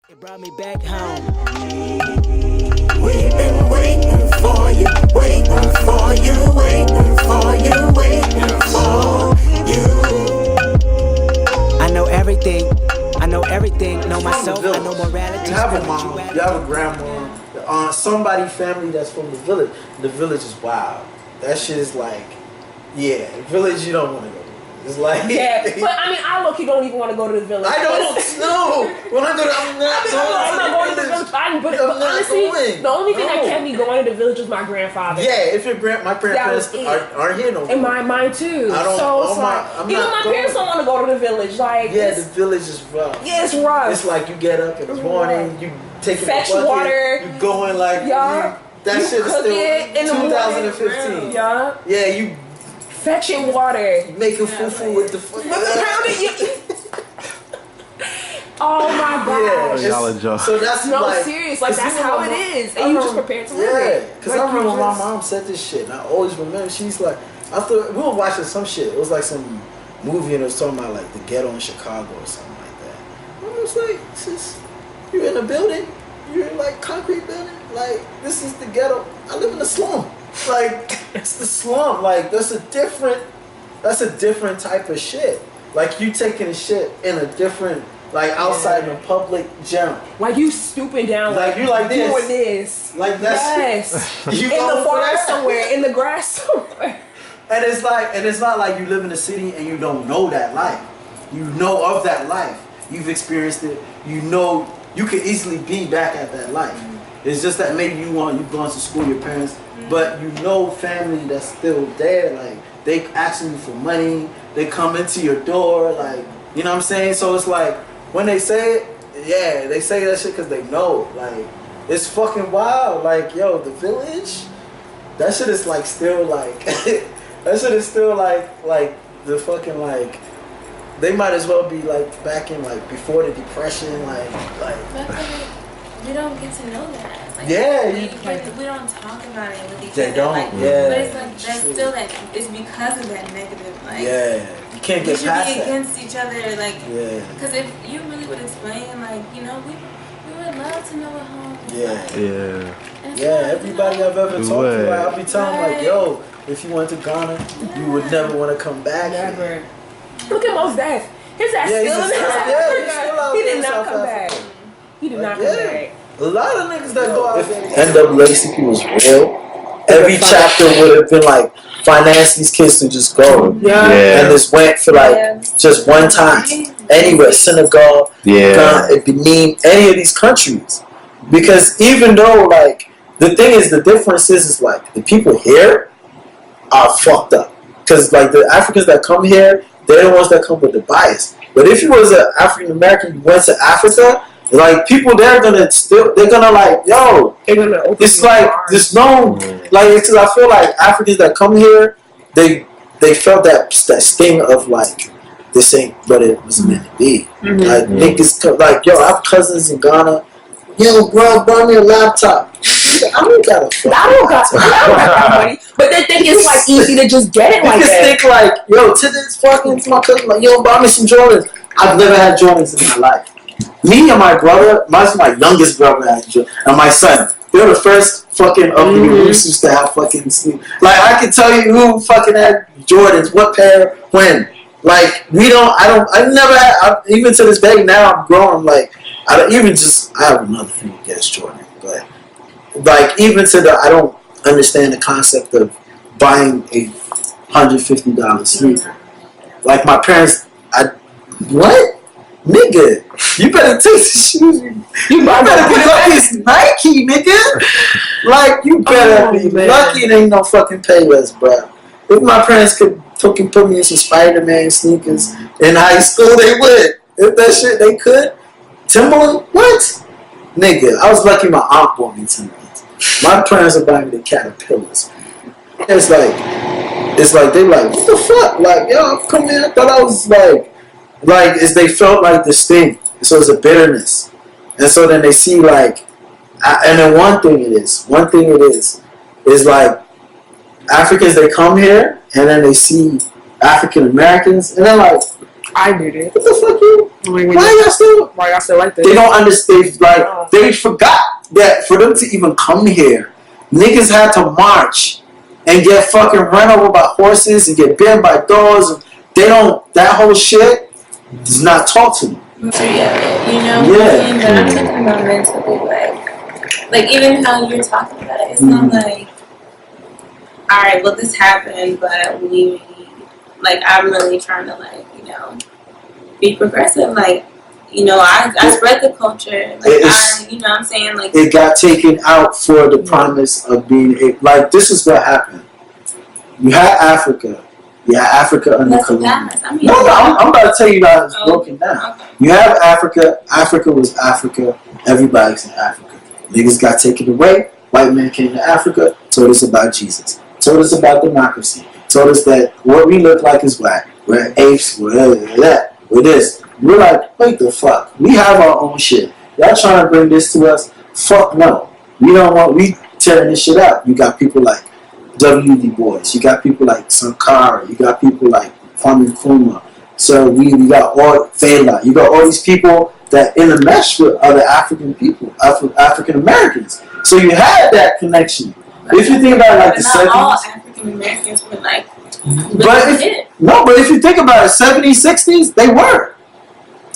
It brought me back home. We've been waiting for you, waiting for you, waiting for you, waiting for you. I know everything. I know everything. Know myself. I know morality. You have a mom. You have a grandma. Somebody family that's from the village. The village is wild. That shit is like, yeah, village you don't want to go to. It's like yeah, but I mean, I look, you don't even want to go to the village. I don't know. When I go to, I'm not going to the village. But honestly, the only thing that kept me going to the village was my grandfather. Yeah, if my grandparents aren't here no more. And mine too. I don't. So it's like, even my parents don't want to go to the village. Like, yeah, the village is rough. Yeah, it's rough. It's like you get up in the morning, you take fetch a bucket, water, you going like that shit is still 2015. Yeah, you fetching water, making fufu with the oh my god! Yeah, so that's serious. Like that's how it is, and you just prepared to live it. Yeah, because I remember my mom said this shit, and I always remember. She's like, after we were watching some shit, it was like some movie, and it was talking about like the ghetto in Chicago or something like that. I was like, sis, you're in a building, you're in like concrete building, like this is the ghetto. I live in the slum. Like it's the slum. Like that's a different type of shit. Like you taking a shit in a different, like outside in a public gym. Like you stooping down, like you like this, doing this, like that's yes. You in the forest somewhere, in the grass somewhere. And it's not like you live in a city and you don't know that life. You know of that life. You've experienced it. You know you could easily be back at that life. It's just that maybe you've gone to school, your parents, but you know family that's still there. Like they asking you for money, they come into your door, like you know what I'm saying. So it's like when they say it, yeah, they say that shit because they know. Like it's fucking wild. Like yo, the village, that shit is like still like that shit is still like the fucking like. They might as well be like back in like before the depression, like. We don't get to know that. Like, yeah, we don't talk about it with each other. They don't. Like, yeah. But it's like that's still like it's because of that negative. Like, yeah, you can't get past that. We should be against each other. Like, yeah. Because if you really would explain, like, you know, we would love to know what home is like. Yeah. Yeah. Everybody I've ever talked to, like, I'll be telling them like, yo, if you went to Ghana, you would never want to come back. Never. Look at Mos Def. His ass still in there. Yeah, he did not come back. He did not come back. A lot of niggas that go out there. NAACP was real. Every chapter would have been like, finance these kids to just go. Yeah. And this went for like just one time. Anywhere, Senegal, Ghana, Benin, any of these countries. Because even though like, the thing is, the difference is like, the people here are fucked up. Because like the Africans that come here, they're the ones that come with the bias. But if you was an African American, you went to Africa, like people there they're gonna like, yo, it's like there's no like, because I feel like Africans that come here, they felt that sting of like, this ain't what it was meant to be. Like niggas like, yo, I have cousins in Ghana. Yo, bro, buy me a laptop. I don't got that money. But they think it's like easy to just get it like that. Think like, yo, to my cousin, like, yo, buy me some Jordans. I've never had Jordans in my life. Me and my brother, my youngest brother had Jordans, and my son, they were the first fucking of the used to have fucking sleep. Like, I can tell you who fucking had Jordans, what pair, when. Like, I never had, even to this day, now I'm grown, I'm like, I have another thing against Jordan, but like even to I don't understand the concept of buying a $150 sneaker. Like my parents, what? Nigga, you better take the shoes. You better be lucky it's Nike, nigga. Like you better be lucky it ain't no fucking Payless, bro. If my parents could fucking put me in some Spider-Man sneakers in high school, they would. If that shit they could. Timberland? What? Nigga, I was lucky my aunt bought me Timberlands. My parents are buying me the Caterpillars. It's like they like, what the fuck? Like, yo, I'm coming here. I thought I was like they felt like the sting. So it's a bitterness. And so then they see like, and then one thing it is like Africans, they come here and then they see African Americans and they're like, I did it. What the fuck you? Why y'all still like this? They don't understand. Like they forgot that for them to even come here, niggas had to march and get fucking run over by horses and get bitten by dogs. And they don't. That whole shit does not talk to them. Yeah, you know. Yeah. And I'm talking about mentally, like even how you're talking about it. It's not like, all right, well this happened, but we, like, I'm really trying to, like, you know, be progressive. Like, you know, I spread the culture. Like, you know what I'm saying? Like, it got taken out for the promise of being like, this is what happened. You had Africa. You had Africa under colonialism. I mean, I'm about to tell you how it's broken down. Okay. You have Africa. Africa was Africa. Everybody's in Africa. Niggas got taken away. White men came to Africa. Told us about Jesus. Told us about democracy. Told us that what we look like is black. We're apes. We're that. We're this. We're like, wait the fuck. We have our own shit. Y'all trying to bring this to us? Fuck no. We don't want. We tearing this shit out. You got people like W.D. Boys. You got people like Sankara. You got people like Kwame Nkrumah. So we got all Fela. You got all these people that intermesh with other African people, African Americans. So you had that connection. If you think about it, like the 70s, all African Americans were like, but if you think about it, 70s, 60s, they weren't.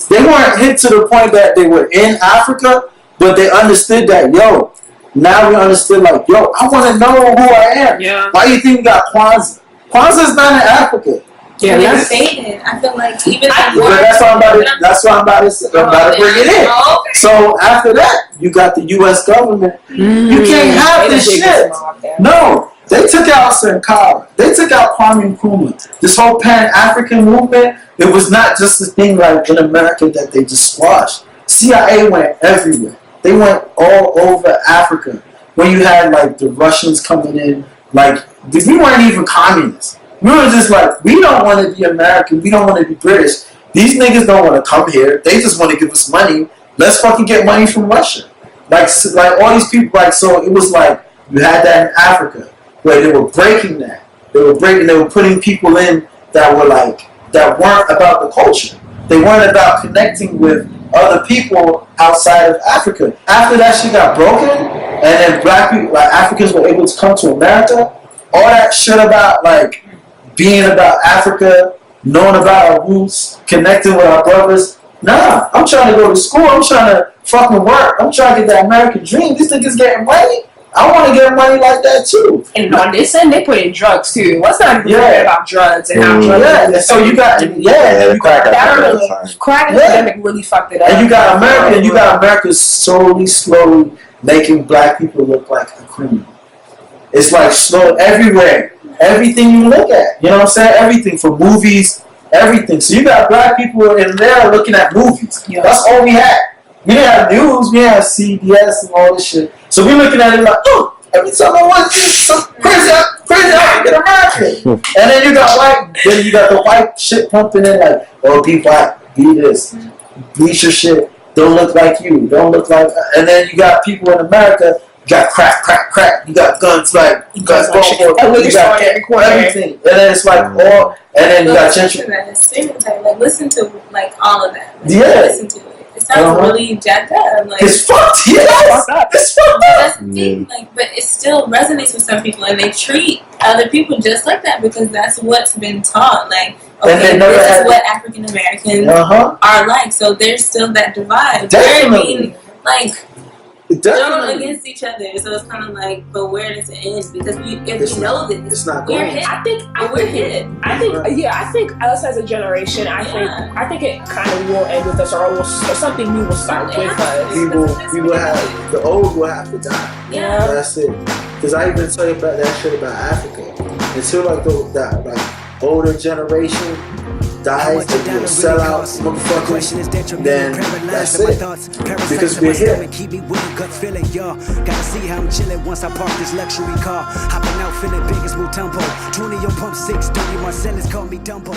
They weren't hit to the point that they were in Africa, but they understood that, yo, now we understood, like, yo, I want to know who I am. Yeah. Why do you think we got Kwanzaa? Kwanzaa's not in Africa. Yeah, that's faded. I feel like even that's why I'm about to bring it in. Oh, okay. So after that, you got the U.S. government. You can't have this shit. No, they took out Sankara. They took out Kwame Nkrumah. This whole Pan-African movement, it was not just a thing like in America that they just squashed. CIA went everywhere. They went all over Africa. When you had like the Russians coming in, like we weren't even communists. We were just like, we don't want to be American. We don't want to be British. These niggas don't want to come here. They just want to give us money. Let's fucking get money from Russia. Like all these people, like, so it was like, you had that in Africa, where they were breaking that. They were putting people in that were like, that weren't about the culture. They weren't about connecting with other people outside of Africa. After that shit got broken, and then black people, like Africans were able to come to America, all that shit about, like, being about Africa, knowing about our roots, connecting with our brothers. Nah, I'm trying to go to school. I'm trying to fucking work. I'm trying to get that American dream. These niggas getting money. I want to get money like that too. And on this end, they put in drugs too. What's not even about drugs and how drugs? Yeah, so you got crack epidemic really fucked it up. And you got America. And you got America slowly making black people look like a criminal. It's like slow everywhere. Everything you look at, you know what I'm saying? Everything from movies, everything. So you got black people in there looking at movies. Yeah. That's all we had. We didn't have news. We didn't have CBS and all this shit. So we're looking at it like, oh, every time I want to do some crazy African American. And then you got the white shit pumping in like, oh, be white, be this, bleach your shit, don't look like you, don't look like. And then you got people in America. You got crack. You got guns, like you got everything, and then it's like all, and then you got gentrification. Like listen to like all of that. Listen to it. It sounds really jacked up. Like it's fucked. Yes, it's fucked up. That's the thing. Like, but it still resonates with some people, and they treat other people just like that because that's what's been taught. Like, okay, this is what African Americans are like. So there's still that divide. Definitely. Like. Don't against each other, so it's kind of like, but where does it end? Because if we know this, it's not we're going. hit. We're hit. I think us as a generation, I think it kind of will end with us, or something new will start with us. We will have the old will have to die. Yeah, that's it. Because I even tell you about that shit about Africa. Until like that older generation dies and you'll sell out motherfuckers, then that's it. Because we're here. Keep me with a gut feeling, y'all. Gotta see how I'm chilling once I park this luxury car. Hopping out feeling big as Mutombo. 20 on pump 6, 30 Marcellus call me Dumbo.